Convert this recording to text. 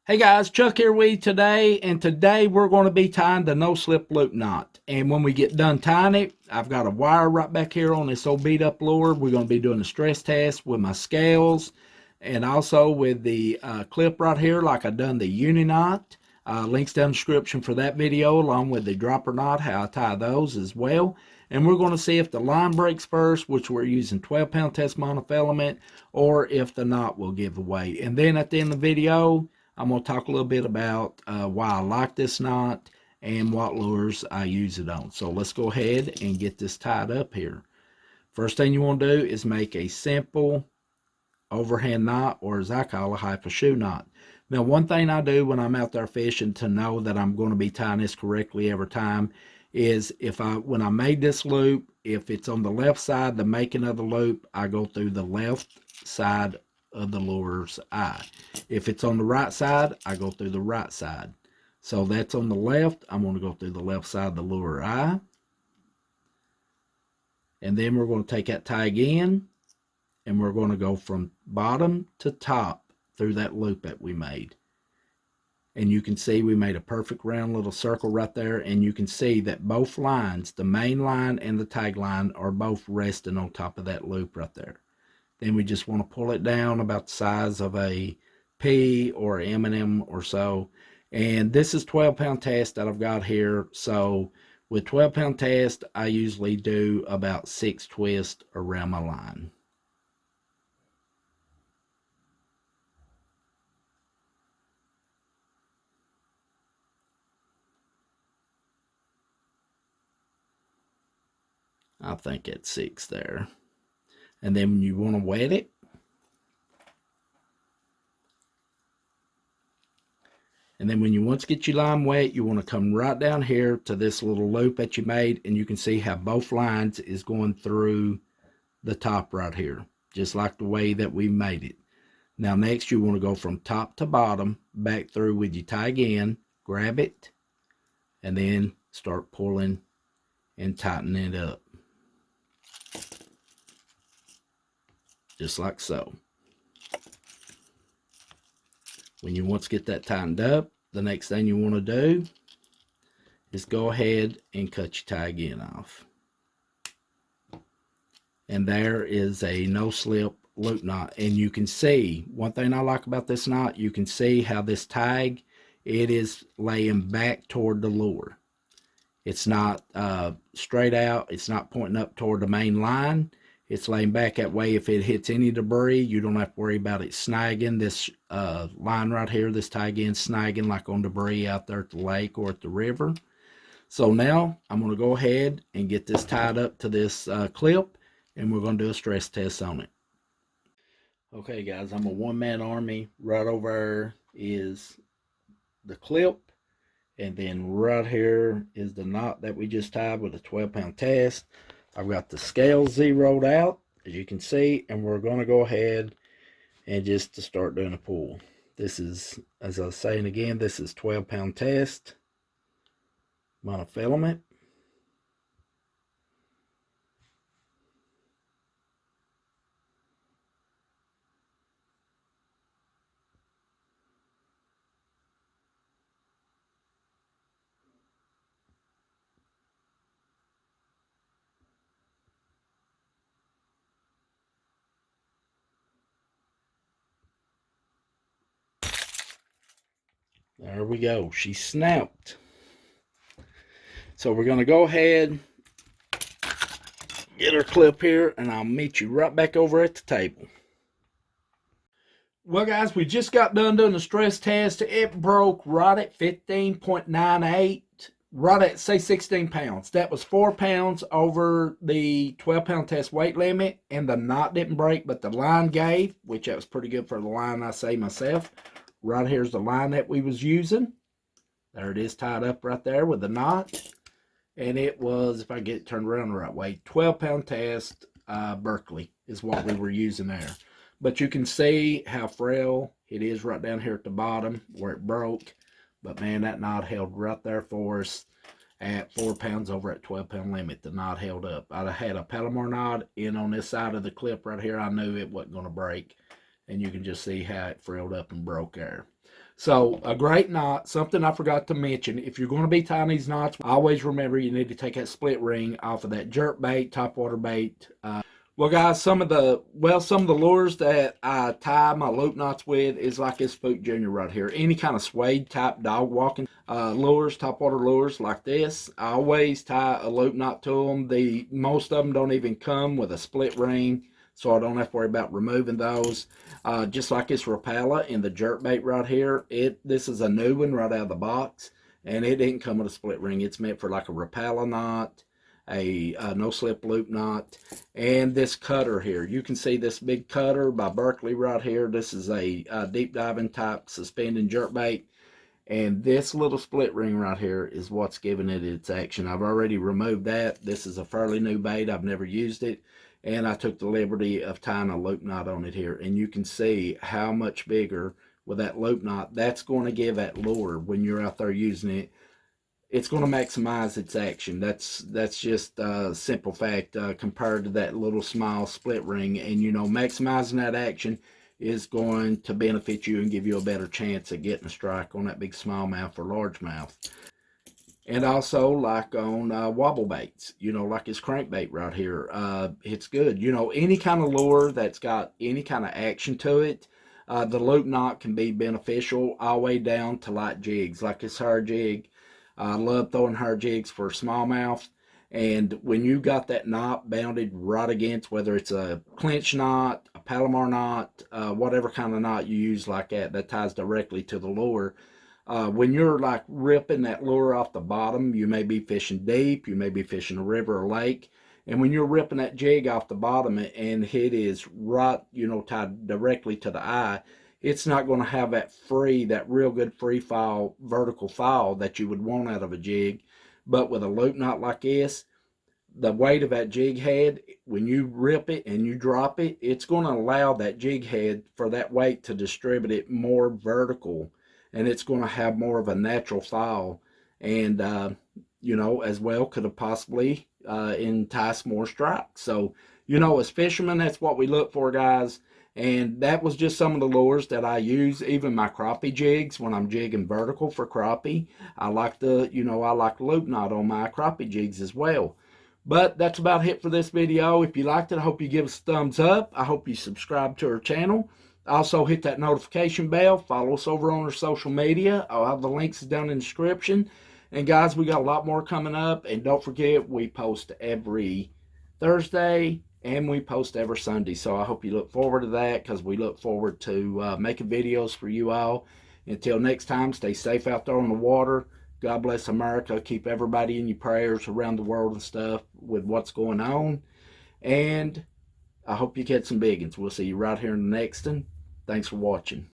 Hey guys, Chuck here with you today, and today we're going to be tying the no-slip loop knot. And when we get done tying it, I've got a wire right back here on this old beat-up lure. We're going to be doing a stress test with my scales, and also with the clip right here, like I done the uni knot. Links down in the description for that video, along with the dropper knot, how I tie those as well. And we're going to see if the line breaks first, which we're using 12-pound test monofilament, or if the knot will give away. And then at the end of the video, I'm going to talk a little bit about why I like this knot and what lures I use it on. So let's go ahead and get this tied up here. First thing you want to do is make a simple overhand knot, or as I call a hyper shoe knot. Now, one thing I do when I'm out there fishing to know that I'm going to be tying this correctly every time is when I made this loop, if it's on the left side, the making of the loop, I go through the left side of the lure's eye. If it's on the right side, I go through the right side. So that's on the left. I'm going to go through the left side of the lure eye. And then we're going to take that tie again, and we're going to go from bottom to top through that loop that we made. And you can see we made a perfect round little circle right there, and you can see that both lines, the main line and the tag line, are both resting on top of that loop right there. Then we just want to pull it down about the size of a pea or M&M or so. And this is 12-pound test that I've got here. So with 12-pound test, I usually do about 6 twists around my line. I think it's 6 there. And then when you want to wet it, and then when you want to get your line wet, you want to come right down here to this little loop that you made, and you can see how both lines is going through the top right here, just like the way that we made it. Now next you want to go from top to bottom, back through with your tie again, grab it, and then start pulling and tightening it up. Just like so. When you want to get that tightened up, the next thing you want to do is go ahead and cut your tie again off. And there is a no slip loop knot. And you can see, one thing I like about this knot, you can see how this tag, it is laying back toward the lure. It's not straight out, it's not pointing up toward the main line. It's laying back that way. If it hits any debris, you don't have to worry about it snagging. This line right here, this tie again, snagging like on debris out there at the lake or at the river. So now I'm going to go ahead and get this tied up to this clip, and we're going to do a stress test on it. Okay guys, I'm a one-man army. Right over there is the clip, and then right here is the knot that we just tied with a 12-pound test. I've got the scales zeroed out, as you can see, and we're going to go ahead and just to start doing a pull. This is, as I was saying again, this is 12-pound test monofilament. There we go. She snapped. So we're going to go ahead, get her clip here, and I'll meet you right back over at the table. Well, guys, we just got done doing the stress test. It broke right at 15.98, right at, say, 16 pounds. That was 4 pounds over the 12-pound test weight limit, and the knot didn't break, but the line gave, which that was pretty good for the line, I say myself. Right here's the line that we was using. There it is, tied up right there with the knot. And it was, if I get it turned around the right way, 12-pound test Berkeley is what we were using there. But you can see how frail it is right down here at the bottom where it broke. But man, that knot held right there for us at 4 pounds over at 12-pound limit. The knot held up. I had a Palomar knot in on this side of the clip right here. I knew it wasn't going to break. and you can just see how it frilled up and broke there. So a great knot, something I forgot to mention, if you're going to be tying these knots, always remember you need to take that split ring off of that jerk bait, topwater bait. Well, guys, some of the lures that I tie my loop knots with is like this Spook Junior right here. Any kind of suede type dog walking lures, topwater lures like this, I always tie a loop knot to them. Most of them don't even come with a split ring, so I don't have to worry about removing those. Just like this Rapala in the jerkbait right here, this is a new one right out of the box, and it didn't come with a split ring. It's meant for like a Rapala knot, a no slip loop knot, and this cutter here. You can see this big cutter by Berkeley right here. This is a deep diving type suspending jerkbait. And this little split ring right here is what's giving it its action. I've already removed that. This is a fairly new bait. I've never used it. And I took the liberty of tying a loop knot on it here. And you can see how much bigger with that loop knot. That's going to give that lure when you're out there using it. It's going to maximize its action. That's just a simple fact compared to that little small split ring. And, you know, maximizing that action is going to benefit you and give you a better chance at getting a strike on that big smallmouth or largemouth. And also, like on wobble baits, you know, like this crankbait right here, it's good. You know, any kind of lure that's got any kind of action to it, the loop knot can be beneficial all the way down to light jigs, like this hair jig. I love throwing hair jigs for smallmouth. And when you got that knot bounded right against, whether it's a clinch knot, a Palomar knot, whatever kind of knot you use like that ties directly to the lure. When you're like ripping that lure off the bottom, you may be fishing deep, you may be fishing a river or lake. And when you're ripping that jig off the bottom and it is right, you know, tied directly to the eye, it's not going to have that real good free fall, vertical fall that you would want out of a jig. But with a loop knot like this, the weight of that jig head, when you rip it and you drop it, it's going to allow that jig head for that weight to distribute it more vertical, and it's going to have more of a natural fall, and you know, as well could have possibly entice more strikes. So, you know, as fishermen, that's what we look for, guys. And that was just some of the lures that I use, even my crappie jigs when I'm jigging vertical for crappie. I like the loop knot on my crappie jigs as well. But that's about it for this video. If you liked it, I hope you give us a thumbs up. I hope you subscribe to our channel. Also, hit that notification bell. Follow us over on our social media. I'll have the links down in the description. And guys, we got a lot more coming up. And don't forget, we post every Thursday and we post every Sunday. So I hope you look forward to that, because we look forward to making videos for you all. Until next time, stay safe out there on the water. God bless America. Keep everybody in your prayers around the world and stuff with what's going on. And I hope you catch some big ones. We'll see you right here in the next one. Thanks for watching.